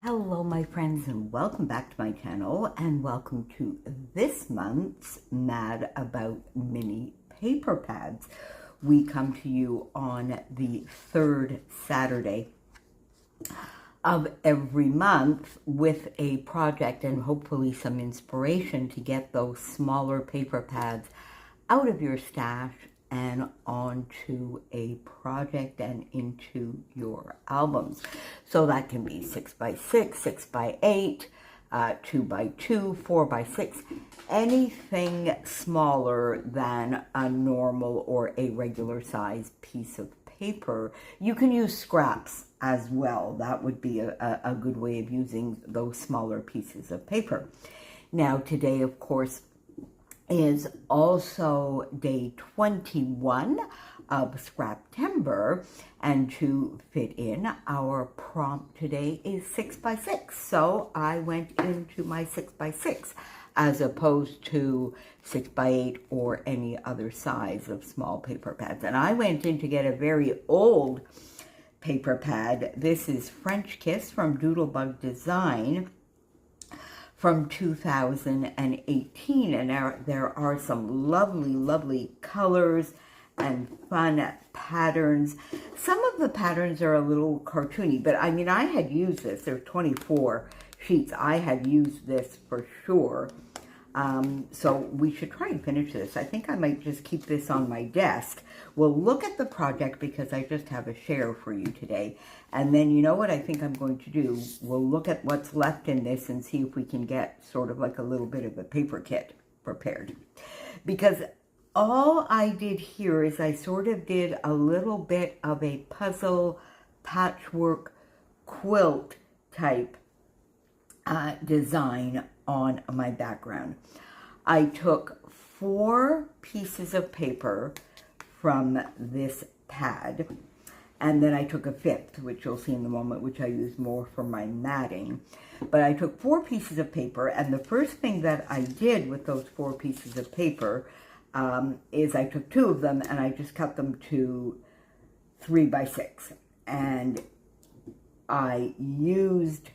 Hello my friends, and welcome back to my channel, and welcome to this month's Mad About Mini Paper Pads. We come to you on the third Saturday of every month with a project and hopefully some inspiration to get those smaller paper pads out of your stash and onto a project and into your albums. So that can be 6x6, 6x8, 2x2, 4x6, anything smaller than a normal or a regular size piece of paper. You can use scraps as well. That would be a good way of using those smaller pieces of paper. Now today, of course, is also day 21 of Scraptember, and to fit in, our prompt today is 6x6. So I went into my 6x6 as opposed to 6x8 or any other size of small paper pads. And I went in to get a very old paper pad. This is French Kiss from Doodlebug Design from 2018, and there are some lovely colors and fun patterns. Some of the patterns are a little cartoony, but I mean, I had used this. There's 24 sheets. I had used this for sure. So we should try and finish this. I think I might just keep this on my desk. We'll look at the project because I just have a share for you today. And then you know what I think I'm going to do? We'll look at what's left in this and see if we can get sort of like a little bit of a paper kit prepared. Because all I did here is I sort of did a little bit of a puzzle patchwork quilt type design on my background. I took 4 pieces of paper from this pad, and then I took a 5th, which you'll see in a moment, which I use more for my matting. But I took 4 pieces of paper, and the first thing that I did with those 4 pieces of paper is I took 2 of them and I just cut them to 3x6, and I used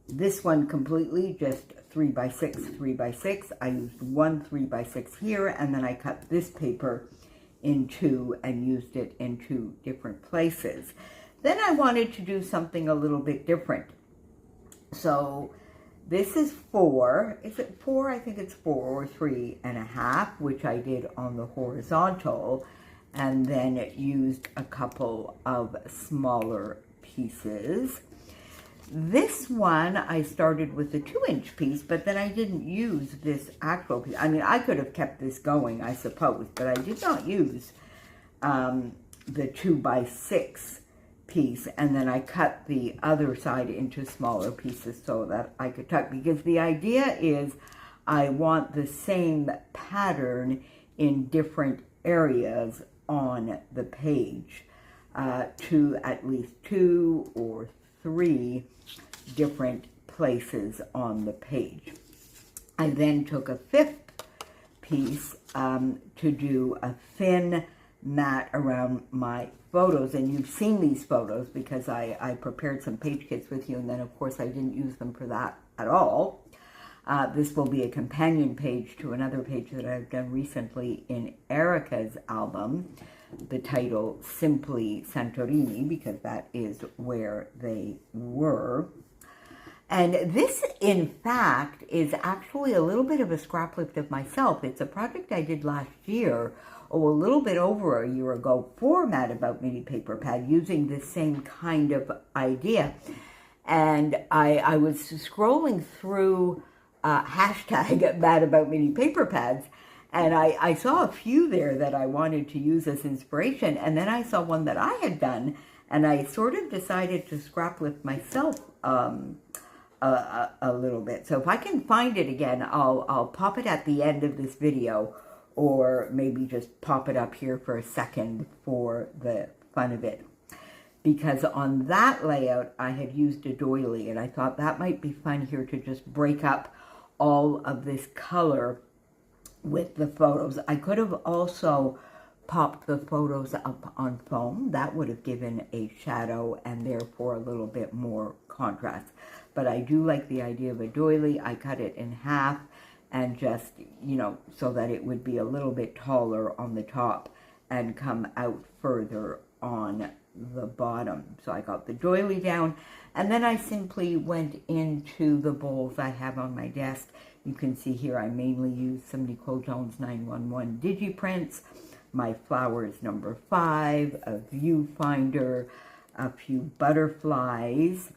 this one completely, just 3x6, 3x6. I used one 3x6 here, and then I cut this paper in 2 and used it in 2 different places. Then I wanted to do something a little bit different. So this is 4. Is it 4? I think it's 4 or 3.5, which I did on the horizontal, and then used a couple of smaller pieces. This one, I started with a 2-inch piece, but then I didn't use this actual piece. I mean, I could have kept this going, I suppose, but I did not use the 2x6 piece, and then I cut the other side into smaller pieces so that I could tuck, because the idea is I want the same pattern in different areas on the page, to at least 2 or 3 different places on the page. I then took a 5th piece to do a thin mat around my photos, and you've seen these photos because I prepared some page kits with you, and then of course I didn't use them for that at all. This will be a companion page to another page that I've done recently in Erica's album, the title Simply Santorini, because that is where they were. And this, in fact, is actually a little bit of a scrap lift of myself. It's a project I did last year, or a little bit over a year ago, for Mad About Mini Paper Pad, using the same kind of idea. And I was scrolling through hashtag Mad About Mini Paper Pads, and I saw a few there that I wanted to use as inspiration, and then I saw one that I had done, and I sort of decided to scrap lift myself a little bit. So if I can find it again, I'll pop it at the end of this video, or maybe just pop it up here for a second for the fun of it. Because on that layout, I had used a doily, and I thought that might be fun here to just break up all of this color with the photos. I could have also popped the photos up on foam. That would have given a shadow and therefore a little bit more contrast. But I do like the idea of a doily. I cut it in half and just, you know, so that it would be a little bit taller on the top and come out further on the bottom. So I got the doily down, and then I simply went into the bowls I have on my desk. You can see here I mainly use some Nicole Jones 911 Digiprints, my flowers number 5, a viewfinder, a few butterflies,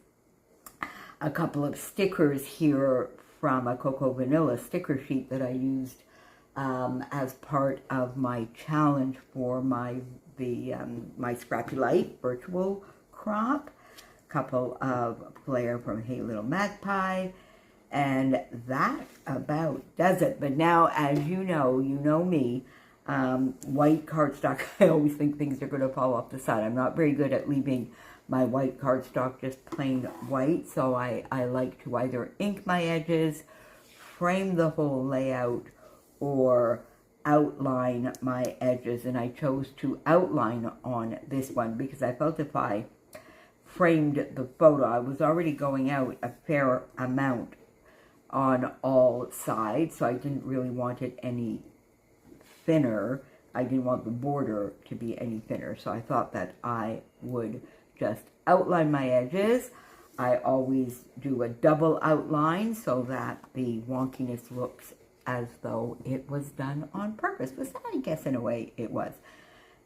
a couple of stickers here from a Cocoa Vanilla sticker sheet that I used as part of my challenge for my Scrappy Life virtual crop. A couple of Flair from Hey Little Magpie, and that about does it. But now, as you know me, white cardstock, I always think things are going to fall off the side. I'm not very good at leaving my white cardstock just plain white, so I like to either ink my edges, frame the whole layout, or outline my edges. And I chose to outline on this one because I felt if I framed the photo, I was already going out a fair amount on all sides, so I didn't really want it any thinner. I didn't want the border to be any thinner, so I thought that I would just outline my edges. I always do a double outline so that the wonkiness looks as though it was done on purpose. Which I guess in a way it was.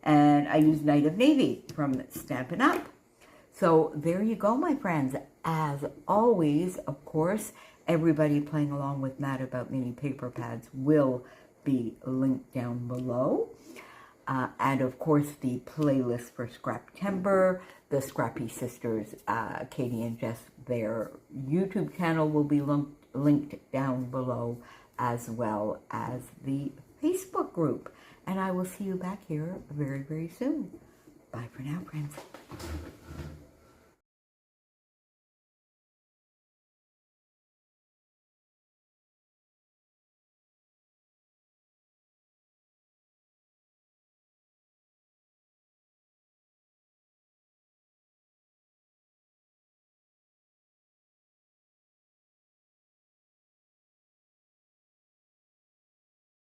And I use Night of Navy from Stampin' Up! So there you go, my friends. As always, of course, everybody playing along with Mad About Mini paper pads will be linked down below. And of course, the playlist for Scraptember, the Scrappy Sisters, Katie and Jess, their YouTube channel will be linked down below, as well as the Facebook group. And I will see you back here very, very soon. Bye for now, friends.